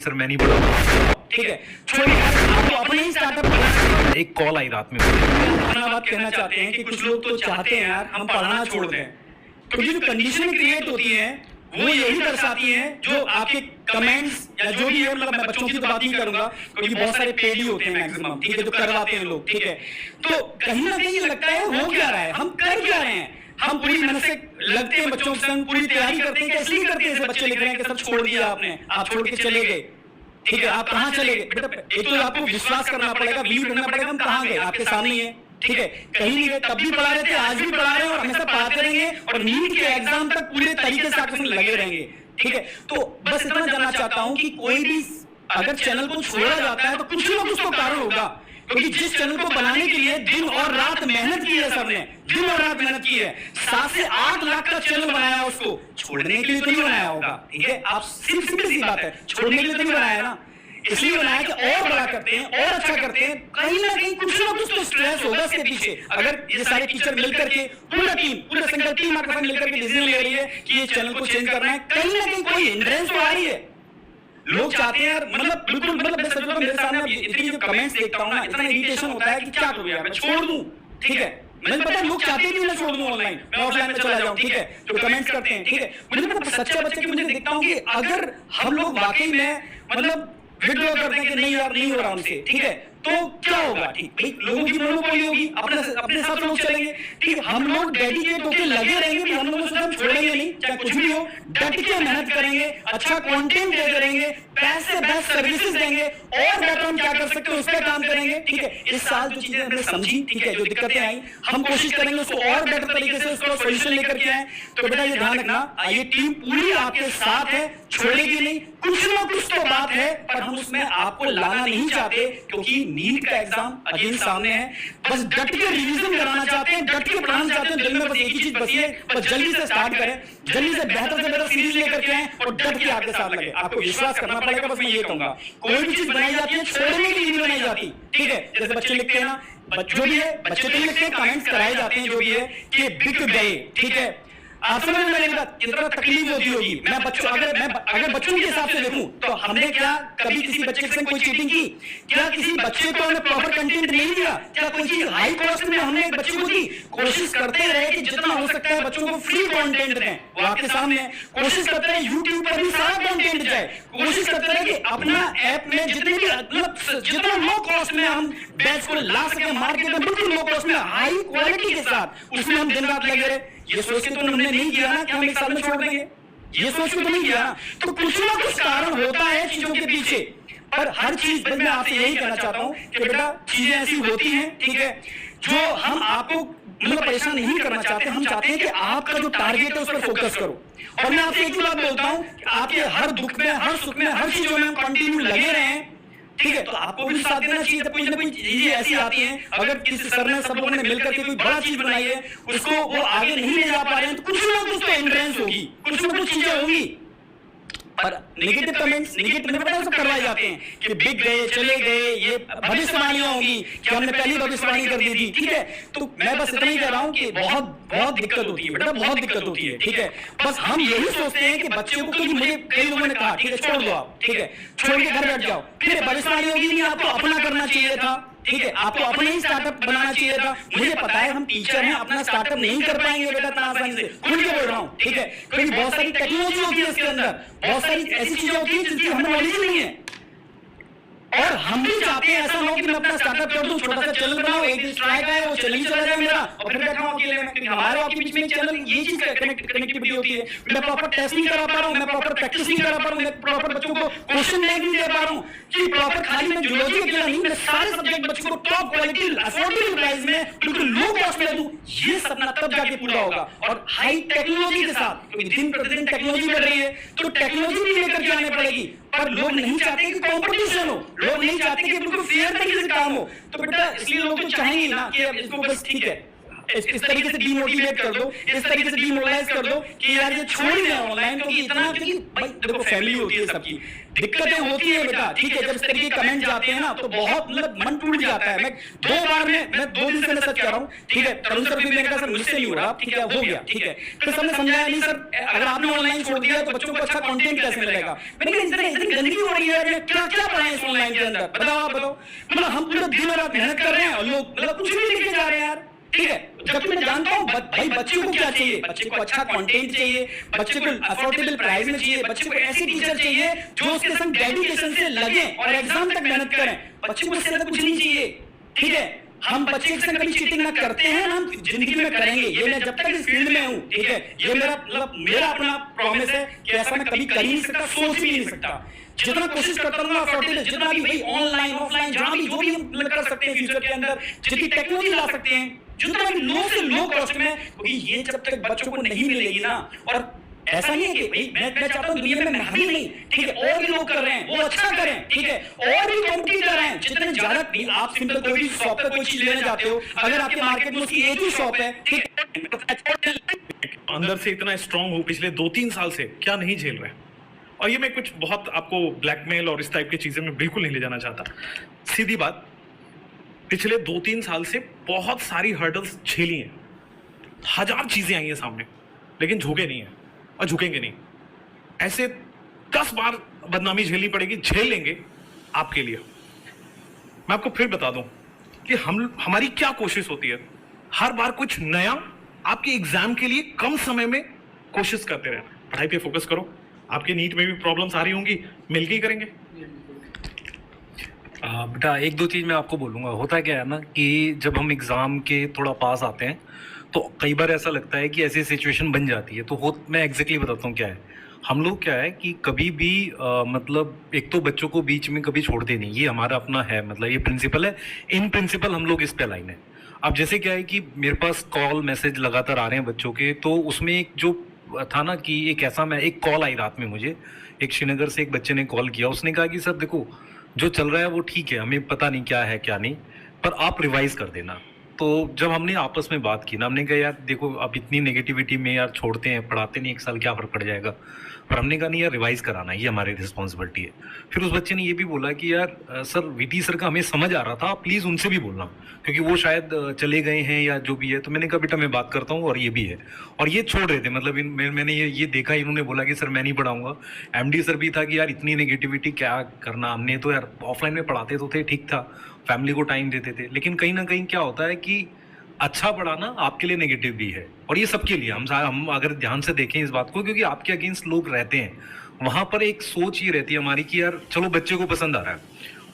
Sir मैं नहीं पढ़ा। ठीक है, छोड़िए, आपको अपने ही स्टार्टअप। एक कॉल आई रात में। अपना बात कहना चाहते हैं कि कुछ लोग तो चाहते हैं यार हम पढ़ाना छोड़ दें, क्योंकि जो कंडीशन क्रिएट होती है वो यही दर्शाती है जो आपके कमेंट्स या जो भी है, मतलब मैं बच्चों की तो बात नहीं करूंगा क्योंकि बहुत सारे पेड ही होते हैं मैक्सिमम, ठीक है, जो करवाते हैं लोग, ठीक है। तो कहीं ना कहीं लगता है हो क्या रहा है, हम कर क्या रहे हैं, हम पूरी मेहनत से लगते हैं बच्चों के संग, पूरी तैयारी करते हैं, कैसे नहीं करते हैं, ऐसे बच्चे लिख रहे हैं कि सब छोड़ दिया आपने, आप छोड़ के चले गए, ठीक है, आप कहाँ चले गए बेटा। एक तो आपको विश्वास करना पड़ेगा, बिलीव करना पड़ेगा हम कहाँ गए, आपके सामने ही है, ठीक है, कहीं नहीं गए, तब भी पढ़ा रहे थे, आज भी पढ़ा रहे हैं और हमेशा पढ़ाते रहेंगे और नीट के एग्जाम तक पूरे तरीके से आपके संग लगे रहेंगे, ठीक है। तो बस इतना जानना चाहता हूं कि कोई भी अगर चैनल को छोड़ा जाता है तो कुछ ना कुछ तो कारण होगा, क्योंकि जिस चैनल को बनाने के लिए दिन और रात मेहनत की है सबने, दिन और रात मेहनत की है, 7 से 8 लाख का चैनल बनाया, उसको छोड़ने के लिए तो नहीं बनाया होगा, ठीक है। आप सिंपल सी बात है, छोड़ने के लिए तो नहीं बनाया ना, इसलिए बनाया कि और बड़ा करते हैं और अच्छा करते हैं, कहीं ना कहीं कुछ ना कुछ तो स्ट्रेस होगा इसके पीछे। अगर ये सारे टीचर मिलकर के पूरा सिंगल टीम आपके साथ मिलकर के डिसीजन ले रही है कि ये चैनल को चेंज करना है, कहीं ना कहीं कोई हिंड्रेंस तो आ रही है। लोग चाहते हैं यार, मतलब बिल्कुल, मतलब मैं सच बताऊं, मेरे सामने इतनी जो कमेंट्स देखता हूं ना, इतना इरिटेशन होता है कि क्या करूं यार, मैं छोड़ दूं, ठीक है। मुझे पता है लोग चाहते भी मैं छोड़ दूं ऑनलाइन, मैं ऑफलाइन में चला जाऊं, ठीक है, तो कमेंट्स करते हैं, ठीक है। मुझे पता सच्चा बच्चा की मुझे देखता हूं कि अगर हम लोग वाकई में मतलब विड्रॉ करते हैं कि नहीं यार नहीं हो रहा उनसे, ठीक है, तो क्या होगा, ठीक, लोगों की मोनोपोली होगी, अपने हिसाब से लोग चलेंगे, ठीक। हम लोग डेडिकेट होकर लगे रहेंगे भी, हम लोगों से हम छोड़ेंगे नहीं, चाहे कुछ भी हो, डट के मेहनत करेंगे, अच्छा कंटेंट देते रहेंगे, बेस्ट से बेस्ट सर्विसेज देंगे और बेटर हम क्या कर सकते हैं उस पर काम करेंगे, ठीक है। इस साल जो चीजें हमने समझी, ठीक है, जो दिक्कतें आई, हम कोशिश करेंगे उसको और बेटर तरीके से उसको सोल्यूशन लेकर के आए। तो बेटा ये ध्यान रखना, ये टीम पूरी आपके साथ है, छोड़ेगी नहीं, कुछ ना कुछ तो बात है, पर हम उसमें आपको लाना नहीं चाहते क्योंकि नीट का एग्जाम अगेन सामने है। बस डट के रिवीजन कराना चाहते हैं, डट के पढ़ाना चाहते हैं, दिल में बस एक ही चीज बसी है, बस जल्दी से स्टार्ट करें, जल्दी से बेहतर सीरीज लेकर के आए और डट के आपके साथ लगे। आपको विश्वास करना पड़ेगा, बस मैं ये कहूंगा, कोई भी चीज बनाई जाती है छोड़ने के लिए नहीं बनाई जाती, ठीक है। जैसे बच्चे लिखते हैं ना, जो भी है बच्चे तो लिखते हैं, कमेंट्स कराए जाते हैं जो भी है कि बिक गए, ठीक है। आप समझ में मेरी बात, कितना तकलीफ होती होगी। मैं बच्चों अगर बच्चों के हिसाब से देखूं तो हमने क्या कभी किसी बच्चे के संग कोई चीटिंग की, क्या किसी बच्चे को हमने प्रॉपर कंटेंट नहीं दिया, क्या कोई चीज हाई कॉस्ट में हमने एक बच्चे को दी। कोशिश करते रहे कि जितना हो सकता है बच्चों को फ्री कंटेंट दें, वो आपके सामने है। कोशिश करते रहे यूट्यूब पर भी सारा कंटेंट जाए, कोशिश करते रहे कि अपना ऐप में जितने भी मतलब जितना लो कॉस्ट में हम बैच को ला सके मार्केट में, बिल्कुल लो कॉस्ट में हाई क्वालिटी के साथ, उसमें हम दिन रात लगे रहे। ये सोच के तो हमने नहीं किया ना कि हम एक साल में छोड़ देंगे, ये सोच के तो नहीं किया ना। तो कुछ ना कुछ कारण होता है चीजों के पीछे, पर हर चीज मैं आपसे यही कहना चाहता हूं कि बेटा चीजें ऐसी होती हैं, ठीक है, जो हम आपको मतलब परेशान नहीं करना चाहते, हम चाहते हैं कि आपका जो टारगेट है उस पर फोकस करो। और मैं आपसे एक ही बात बोलता हूं, आपके हर दुख में, हर सुख में, हर चीजों में हम कंटिन्यू लगे रहें, ठीक है। तो आपको भी साथ देना चाहिए, जब कुछ ना कुछ चीजें ऐसी आती हैं, अगर किसी सर ने सब लोगों ने मिलकर के कोई बड़ा चीज बनाई है, उसको वो आगे नहीं ले जा पा रहे हैं, तो कुछ ना कुछ तो हिंड्रेंस होगी, कुछ ना कुछ चीजें होंगी। पर नेगेटिव कमेंट्स, नेगेटिव पता सब करवाए जाते हैं कि बिक गए, चले गए, ये भविष्यवाणियां होंगी कि हमने पहली भविष्यवाणी कर दी थी, ठीक है। तो मैं बस इतना ही कह रहा हूं कि बहुत बहुत दिक्कत होती है बेटा, बहुत दिक्कत होती है, ठीक है। बस हम यही सोचते हैं कि बच्चे को, क्योंकि मुझे कई लोगों ने कहा ठीक है छोड़ दो आप, ठीक है, छोड़ के घर बैठ जाओ, फिर भविष्यवाणी होगी नहीं, आपको अपना करना चाहिए था, ठीक है, आपको अपना ही स्टार्टअप बनाना चाहिए था। मुझे पता है हम टीचर हैं, अपना स्टार्टअप नहीं कर पाएंगे बेटा इतना आसानी से, खुल के बोल रहा हूं, ठीक है, क्योंकि बहुत सारी टेक्नोलॉजी होती है इसके अंदर, बहुत सारी ऐसी चीजें होती है जिसकी हमें नॉलेज नहीं है। और हम भी चाहते हैं ऐसा ना हो कि मैं अपना स्टार्टअप कर दूं, छोटा सा चैनल बनाऊं, एक दिन स्ट्राइक आए वो चैनल ही चला जाए मेरा और फिर बैठा हूं अकेले में, क्योंकि हमारे आपके बीच में चैनल ये चीज कनेक्टिविटी होती है। मैं प्रॉपर टेस्ट नहीं करा पा रहा हूं, मैं प्रॉपर प्रैक्टिस नहीं करा पा रहा हूं, मैं प्रॉपर बच्चों को क्वेश्चन नहीं दे पा रहा हूं कि प्रॉपर खाली मैं जूलॉजी अकेला नहीं, मैं सारे सब्जेक्ट बच्चों को टॉप क्वालिटी अफोर्डेबल प्राइस में बिल्कुल लो कॉस्ट में दूं। ये सपना तब जाके पूरा होगा और हाई टेक्नोलॉजी के साथ, क्योंकि दिन प्रतिदिन टेक्नोलॉजी बढ़ रही है, तो टेक्नोलॉजी भी लेकर के आने पड़ेगी। पर लोग नहीं चाहते कि कंपटीशन हो, लोग नहीं चाहते कि बिल्कुल फेयर तरीके से काम हो। तो बेटा इसलिए लोग तो चाहेंगे ना कि अब इसको बस ठीक है इस तरीके से डीमोटिवेट कर दो, इस तरीके से डीमोरलाइज कर दो कि यार ये छोड़ ही दें ऑनलाइन, क्योंकि इतना, क्योंकि भाई देखो फैमिली होती है सबकी, दिक्कतें होती है बेटा, ठीक है। जब इस तरीके के कमेंट जाते हैं ना तो बहुत मतलब मन टूट जाता है। मैं 2 दिन से मैं सच कह रहा हूँ, ठीक है। तरुण सर भी मैंने कहा सर मुझसे नहीं हो रहा, ठीक है, हो गया, ठीक है। फिर सबने समझाया नहीं सर, अगर आपने ऑनलाइन छोड़ दिया तो बच्चों को अच्छा कंटेंट कैसे मिलेगा। मैंने कहा इतनी गंदगी हो रही है, क्या क्या पढ़ाएं इस ऑनलाइन के अंदर, बताओ आप बताओ। मतलब हम पूरा दिन रात मेहनत कर रहे हैं और लोग मतलब कुछ भी लिखे जा रहे हैं यार, ठीक है। जबकि मैं जानता हूँ भाई बच्चे को क्या चाहिए, बच्चे को अच्छा कंटेंट चाहिए, बच्चे को अफोर्डेबल प्राइस में चाहिए, बच्चे को ऐसे टीचर चाहिए जो उसके संग डेडिकेशन से लगे और एग्जाम तक मेहनत करें। बच्चे को इससे ज्यादा कुछ नहीं चाहिए, ठीक है। हम बच्चे के संग कभी चीटिंग ना करते हैं, हम जिंदगी में करेंगे, ये मैं जब तक इस फील्ड में हूँ, ठीक है। ये मेरा अपना प्रॉमिस है कि ऐसा मैं कभी कर ही नहीं सकता, सोच भी नहीं सकता। जितना कोशिश करता हूँ अफोर्डेबल, जितना भी भाई ऑनलाइन ऑफलाइन जहां भी जो भी हम कर सकते हैं फ्यूचर के अंदर, जितनी टेक्नोलॉजी ला सकते हैं, जितना भी लो से लो कॉस्ट में, क्योंकि ये जब तक बच्चों को नहीं मिलेगी ना, और ऐसा नहीं है कि भाई मैं चाहता हूं दुनिया में हम ही नहीं, ठीक है, और भी लोग कर रहे हैं वो अच्छा करें, ठीक है, और भी कॉम्पिटिटर हैं जितने ज्यादा। आप सिंपल कोई भी शॉप पे कोई चीज लेने जाते हो, अगर आपके मार्केट में उसकी एक ही शॉप है, ठीक है, अंदर से इतना स्ट्रांग हो पिछले 2-3 साल से, क्या नहीं झेल रहे। और ये मैं कुछ बहुत आपको ब्लैकमेल और इस टाइप की चीजें मैं बिल्कुल नहीं ले जाना चाहता। सीधी बात, पिछले 2-3 साल से बहुत सारी हर्डल्स झेली हैं, 1000 चीजें आई हैं सामने, लेकिन झुके नहीं है और झुकेंगे नहीं। ऐसे 10 बार बदनामी झेलनी पड़ेगी, झेल लेंगे आपके लिए। मैं आपको फिर बता दूं कि हमारी क्या कोशिश होती है, हर बार कुछ नया आपके एग्जाम के लिए कम समय में कोशिश करते रहना। पढ़ाई पे फोकस करो, आपके नीट में भी प्रॉब्लम्स आ रही होंगी, मिलके ही करेंगे। बेटा 1-2 चीज़ मैं आपको बोलूँगा। होता क्या है ना कि जब हम एग्ज़ाम के थोड़ा पास आते हैं तो कई बार ऐसा लगता है कि ऐसी सिचुएशन बन जाती है। तो मैं एग्जैक्टली बताता हूँ क्या है। हम लोग क्या है कि कभी भी मतलब एक तो बच्चों को बीच में कभी छोड़ते नहीं, ये हमारा अपना है, मतलब ये प्रिंसिपल है। इन प्रिंसिपल हम लोग इस पे लाइन है। अब जैसे क्या है कि मेरे पास कॉल मैसेज लगातार आ रहे हैं बच्चों के, तो उसमें एक जो था ना कि एक कॉल आई रात में मुझे, एक श्रीनगर से एक बच्चे ने कॉल किया। उसने कहा कि सर देखो जो चल रहा है वो ठीक है, हमें पता नहीं क्या है क्या नहीं, पर आप रिवाइज कर देना। तो जब हमने आपस में बात की ना, हमने कहा यार देखो अब इतनी नेगेटिविटी में यार छोड़ते हैं, पढ़ाते नहीं, 1 साल क्या फ़र्क पड़ जाएगा। पर हमने कहा नहीं यार, रिवाइज कराना ये हमारी रिस्पॉन्सिबिलिटी है। फिर उस बच्चे ने ये भी बोला कि यार सर वीटी सर का हमें समझ आ रहा था, आप प्लीज़ उनसे भी बोलना, क्योंकि वो शायद चले गए हैं या जो भी है। तो मैंने कहा बेटा मैं बात करता हूँ, और ये भी है। और ये छोड़ रहे थे, मतलब मैंने ये देखा, इन्होंने बोला कि सर मैं नहीं पढ़ाऊँगा। एमडी सर भी था कि यार इतनी नेगेटिविटी क्या करना, हमने तो यार ऑफलाइन में पढ़ाते तो थे, ठीक था, फैमिली को टाइम देते थे। लेकिन कहीं ना कहीं क्या होता है कि अच्छा पढ़ाना आपके लिए नेगेटिव भी है, और ये सबके लिए। हम अगर ध्यान से देखें इस बात को, क्योंकि आपके अगेंस्ट लोग रहते हैं, वहाँ पर एक सोच ये रहती है हमारी कि यार चलो बच्चे को पसंद आ रहा है।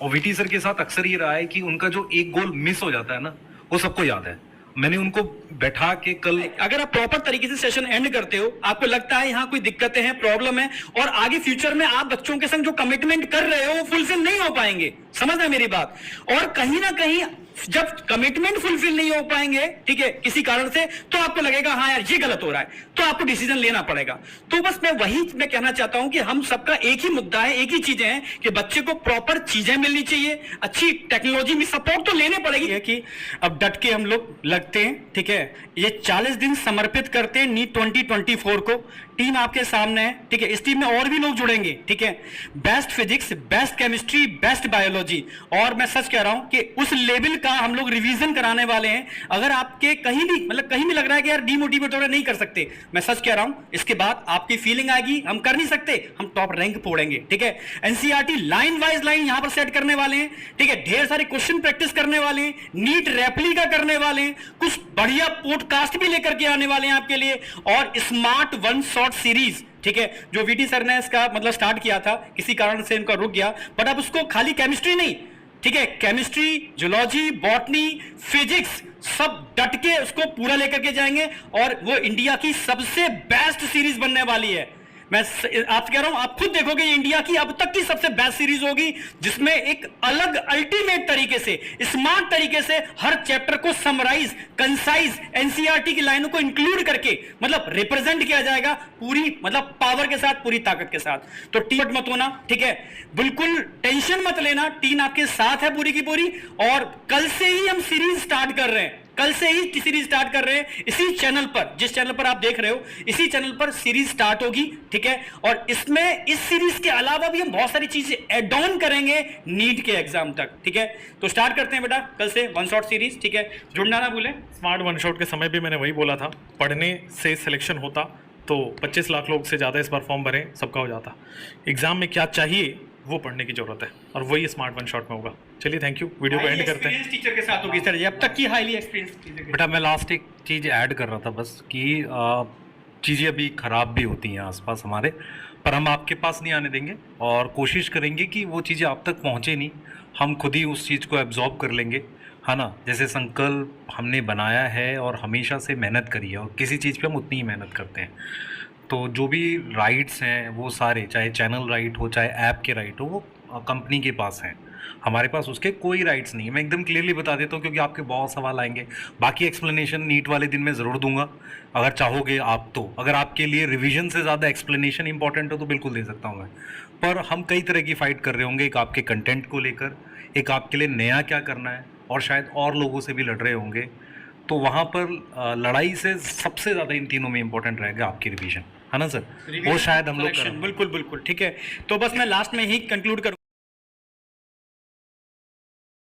और वीटी सर के साथ अक्सर ये रहा है कि उनका जो एक गोल मिस हो जाता है ना, वो सबको याद है। मैंने उनको बैठा के कल, अगर आप प्रॉपर तरीके से सेशन एंड करते हो, आपको लगता है यहाँ कोई दिक्कतें हैं, प्रॉब्लम है, और आगे फ्यूचर में आप बच्चों के संग जो कमिटमेंट कर रहे हो वो फुलफिल नहीं हो पाएंगे, समझना मेरी बात। और कहीं ना कहीं जब कमिटमेंट फुलफिल नहीं हो पाएंगे, ठीक है, किसी कारण से, तो आपको लगेगा हाँ यार ये गलत हो रहा है, तो आपको डिसीजन लेना पड़ेगा। तो बस मैं कहना चाहता हूं कि हम सबका एक ही मुद्दा है, एक ही चीजें हैं कि बच्चे को प्रॉपर चीजें मिलनी चाहिए, अच्छी टेक्नोलॉजी में सपोर्ट तो लेने पड़ेगी। है कि अब डट के हम लोग लगते हैं, ठीक है, ये 40 दिन समर्पित करते हैं नीट 2024 को। टीम आपके सामने है, ठीक है, इस टीम में और भी लोग जुड़ेंगे, ठीक है। Best physics, best chemistry, best biology, और मैं सच कह रहा हूं कि उस लेवल का हम लोग रिवीजन कराने वाले हैं। अगर आपके कहीं भी लग रहा है कि यार डीमोटिवेट हो रहा है, नहीं कर सकते, मैं सच कह रहा हूं, इसके बाद आपकी फीलिंग आएगी हम कर नहीं सकते, हम टॉप रैंक फोड़ेंगे, ठीक है। एनसीईआरटी लाइन वाइज लाइन यहां पर सेट करने वाले हैं, ठीक है, ढेर सारे क्वेश्चन प्रैक्टिस करने वाले हैं, नीट रेप्लिका करने वाले हैं, कुछ बढ़िया पॉडकास्ट भी लेकर के आने वाले हैं आपके लिए, और स्मार्ट वन शॉट सीरीज, ठीक है, जो वीटी सर ने इसका स्टार्ट किया था, किसी कारण से इनका रुक गया, बट अब उसको खाली केमिस्ट्री नहीं, ठीक है, केमिस्ट्री, जूलॉजी, बॉटनी, फिजिक्स, सब डट के उसको पूरा लेकर के जाएंगे, और वो इंडिया की सबसे बेस्ट सीरीज बनने वाली है। मैं आप कह रहा हूं, आप खुद देखोगे इंडिया की अब तक की सबसे बेस्ट सीरीज होगी, जिसमें एक अलग अल्टीमेट तरीके से, स्मार्ट तरीके से हर चैप्टर को समराइज, कंसाइज, एनसीईआरटी की लाइनों को इंक्लूड करके रिप्रेजेंट किया जाएगा पूरी पावर के साथ, पूरी ताकत के साथ। तो टीम मत होना, ठीक है, बिल्कुल टेंशन मत लेना, टीम आपके साथ है पूरी की पूरी, और कल से ही हम सीरीज स्टार्ट कर रहे हैं। कल से ही सीरीज स्टार्ट कर रहे हैं इसी चैनल पर, जिस चैनल पर आप देख रहे हो इसी चैनल पर सीरीज स्टार्ट होगी, ठीक है। और इसमें इस सीरीज के अलावा भी हम बहुत सारी चीजें ऐड ऑन करेंगे नीट के एग्जाम तक, ठीक है। तो स्टार्ट करते हैं बेटा कल से वन शॉट सीरीज, ठीक है। जुड़ना ना भूलें। स्मार्ट वन शॉट के समय भी मैंने वही बोला था, पढ़ने से सिलेक्शन होता तो 25 लाख लोग से ज़्यादा इस बार फॉर्म भरें, सबका हो जाता। एग्जाम में क्या चाहिए वो पढ़ने की जरूरत है, और वही स्मार्ट वन शॉट में होगा। चलिए थैंक यू, वीडियो को एंड करते हैं। टीचर के साथ होगी सर, अब तक की हाईली एक्सपीरियंस टीचर। बेटा मैं लास्ट एक चीज़ ऐड कर रहा था बस कि चीज़ें अभी ख़राब भी होती हैं आसपास हमारे, पर हम आपके पास नहीं आने देंगे और कोशिश करेंगे कि वो चीज़ें आप तक पहुँचे नहीं, हम खुद ही उस चीज़ को एब्जॉर्ब कर लेंगे, है ना। जैसे संकल्प हमने बनाया है और हमेशा से मेहनत करी है, और किसी चीज़ पे हम उतनी ही मेहनत करते हैं। तो जो भी राइट्स हैं वो सारे, चाहे चैनल राइट हो चाहे ऐप के राइट हो, वो कंपनी के पास हैं, हमारे पास उसके कोई राइट्स नहीं है। मैं एकदम क्लियरली बता देता हूँ क्योंकि आपके बहुत सवाल आएंगे। बाकी एक्सप्लेनेशन नीट वाले दिन में ज़रूर दूंगा अगर चाहोगे आप तो। अगर आपके लिए रिवीजन से ज़्यादा एक्सप्लेनेशन इंपॉर्टेंट हो तो बिल्कुल दे सकता हूँ मैं। पर हम कई तरह की फ़ाइट कर रहे होंगे, एक आपके कंटेंट को लेकर, एक आपके लिए नया क्या करना है, और शायद और लोगों से भी लड़ रहे होंगे। तो वहाँ पर लड़ाई से सबसे ज़्यादा इन तीनों में इंपॉर्टेंट रहेगा आपकी रिवीजन, है ना सर। वो शायद हम लोग करें। बिल्कुल बिल्कुल ठीक है। तो बस मैं लास्ट में ही कंक्लूड करूँ।